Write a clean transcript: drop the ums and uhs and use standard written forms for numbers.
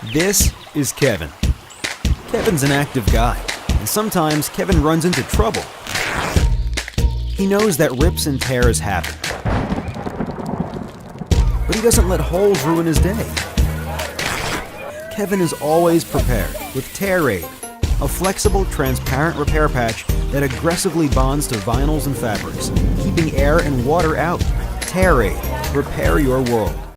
This is Kevin. Kevin's an active guy, and sometimes Kevin runs into trouble. He knows that rips and tears happen, but he doesn't let holes ruin his day. Kevin is always prepared with Tear Aid, a flexible, transparent repair patch that aggressively bonds to vinyls and fabrics, keeping air and water out. Tear Aid. Repair your world.